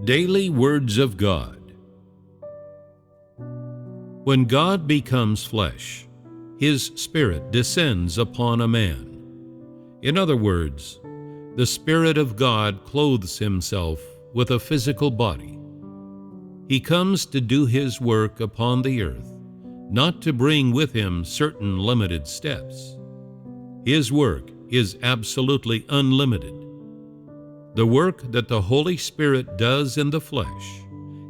Daily Words of God. When God becomes flesh, His Spirit descends upon a man. In other words, the Spirit of God clothes Himself with a physical body. He comes to do His work upon the earth, not to bring with Him certain limited steps. His work is absolutely unlimited. The work that the Holy Spirit does in the flesh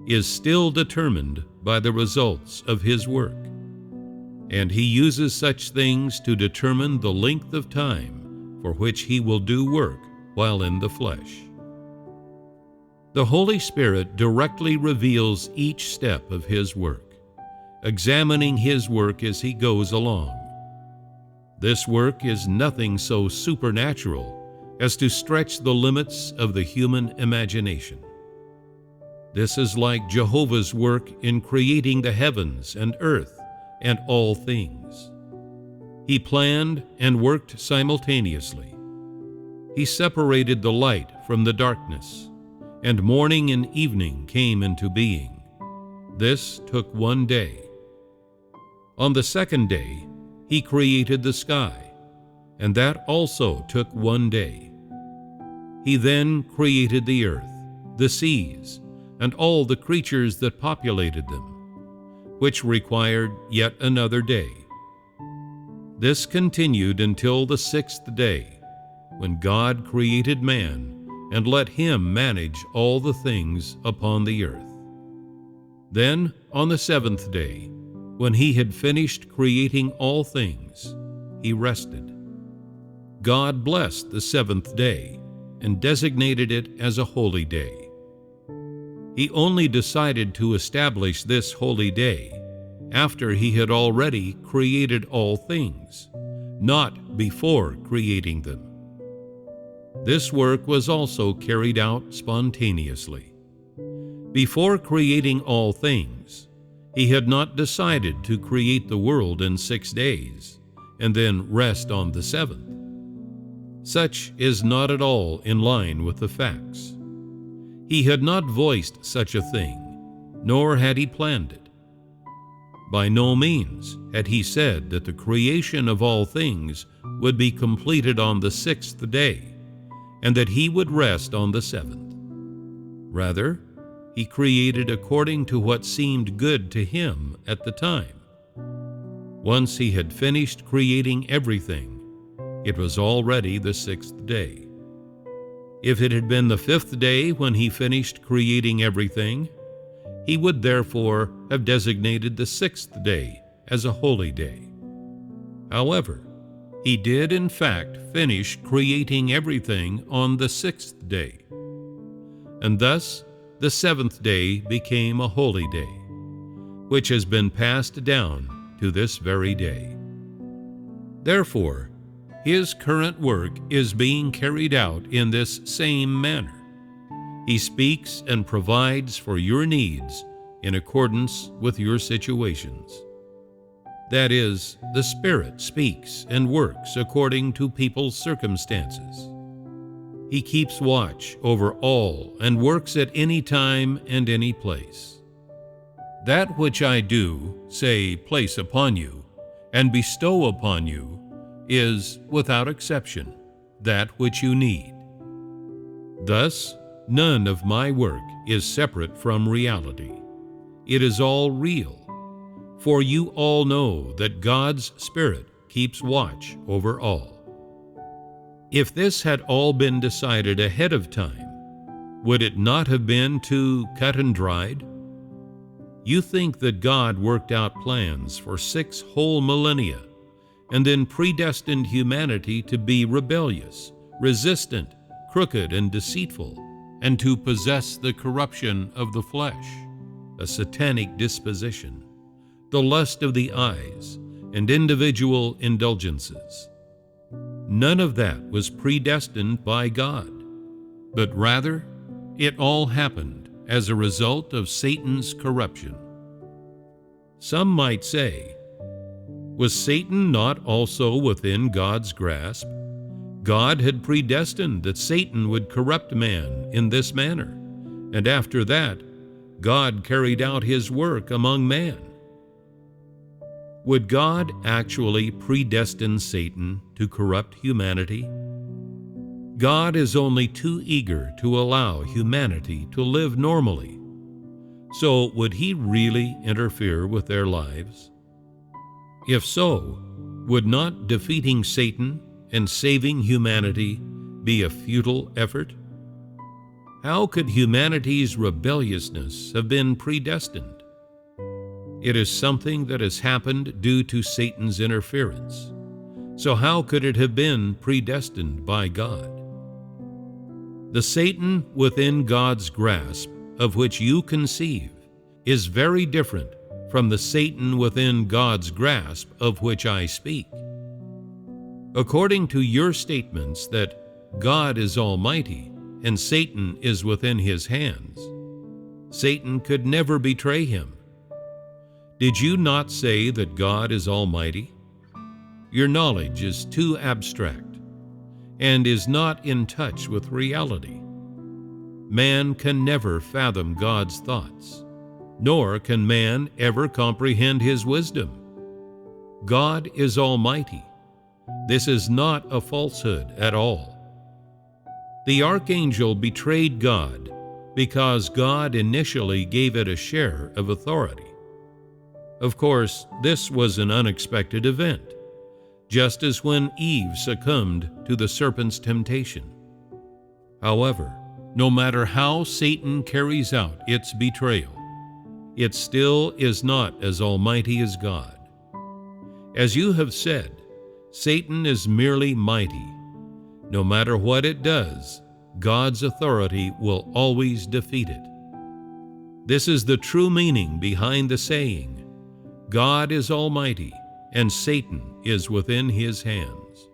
is still determined by the results of His work, and He uses such things to determine the length of time for which He will do work while in the flesh. The Holy Spirit directly reveals each step of His work, examining His work as He goes along. This work is nothing so supernatural as to stretch the limits of the human imagination. This is like Jehovah's work in creating the heavens and earth and all things. He planned and worked simultaneously. He separated the light from the darkness, and morning and evening came into being. This took one day. On the second day, He created the sky, and that also took one day. He then created the earth, the seas, and all the creatures that populated them, which required yet another day. This continued until the sixth day, when God created man and let him manage all the things upon the earth. Then, on the seventh day, when He had finished creating all things, He rested. God blessed the seventh day and designated it as a holy day. He only decided to establish this holy day after He had already created all things, not before creating them. This work was also carried out spontaneously. Before creating all things, He had not decided to create the world in 6 days and then rest on the seventh. Such is not at all in line with the facts. He had not voiced such a thing, nor had He planned it. By no means had He said that the creation of all things would be completed on the 6th day, and that He would rest on the 7th. Rather, He created according to what seemed good to Him at the time. Once He had finished creating everything, it was already the 6th day. If it had been the 5th day when He finished creating everything, He would therefore have designated the 6th day as a holy day. However, He did in fact finish creating everything on the 6th day, and thus the 7th day became a holy day, which has been passed down to this very day. Therefore, His current work is being carried out in this same manner. He speaks and provides for your needs in accordance with your situations. That is, the Spirit speaks and works according to people's circumstances. He keeps watch over all and works at any time and any place. That which I do, say, place upon you, and bestow upon you, is, without exception, that which you need. Thus, none of my work is separate from reality. It is all real, for you all know that God's Spirit keeps watch over all. If this had all been decided ahead of time, would it not have been too cut and dried? You think that God worked out plans for 6 whole millennia and then predestined humanity to be rebellious, resistant, crooked, and deceitful, and to possess the corruption of the flesh, a satanic disposition, the lust of the eyes, and individual indulgences. None of that was predestined by God, but rather it all happened as a result of Satan's corruption. Some might say, was Satan not also within God's grasp? God had predestined that Satan would corrupt man in this manner, and after that, God carried out his work among man. Would God actually predestine Satan to corrupt humanity? God is only too eager to allow humanity to live normally. So would he really interfere with their lives? If so, would not defeating Satan and saving humanity be a futile effort? How could humanity's rebelliousness have been predestined? It is something that has happened due to Satan's interference. So how could it have been predestined by God? The Satan within God's grasp, of which you conceive, is very different from the Satan within God's grasp of which I speak. According to your statements that God is almighty and Satan is within his hands, Satan could never betray him. Did you not say that God is almighty? Your knowledge is too abstract and is not in touch with reality. Man can never fathom God's thoughts, nor can man ever comprehend his wisdom. God is almighty. This is not a falsehood at all. The archangel betrayed God because God initially gave it a share of authority. Of course, this was an unexpected event, just as when Eve succumbed to the serpent's temptation. However, no matter how Satan carries out its betrayal, it still is not as almighty as God. As you have said, Satan is merely mighty. No matter what it does, God's authority will always defeat it. This is the true meaning behind the saying, God is almighty, and Satan is within his hands.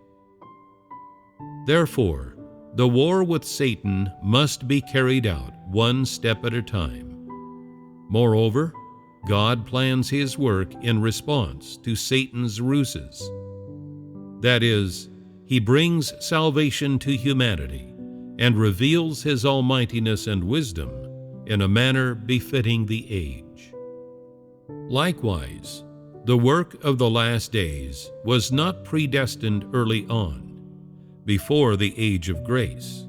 Therefore, the war with Satan must be carried out one step at a time. Moreover, God plans his work in response to Satan's ruses. That is, he brings salvation to humanity and reveals his almightiness and wisdom in a manner befitting the age. Likewise, the work of the last days was not predestined early on, before the age of grace.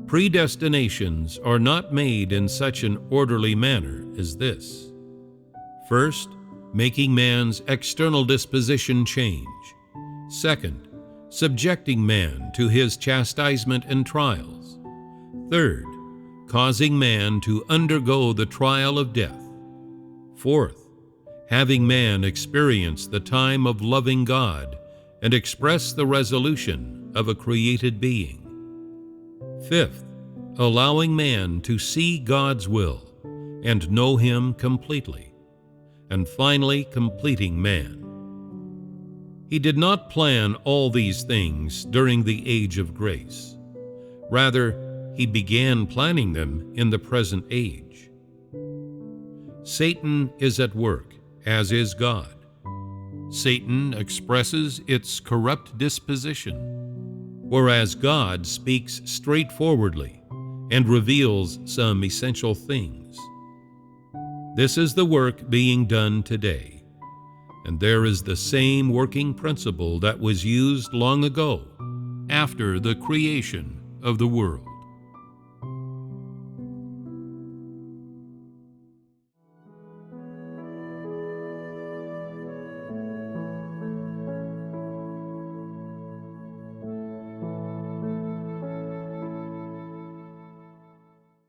Predestinations are not made in such an orderly manner as this. First, making man's external disposition change. Second, subjecting man to his chastisement and trials. Third, causing man to undergo the trial of death. Fourth, having man experience the time of loving God and express the resolution of a created being. Fifth, allowing man to see God's will and know him completely. And finally, completing man. He did not plan all these things during the age of grace. Rather, he began planning them in the present age. Satan is at work, as is God. Satan expresses its corrupt disposition, whereas God speaks straightforwardly and reveals some essential things. This is the work being done today, and there is the same working principle that was used long ago, after the creation of the world.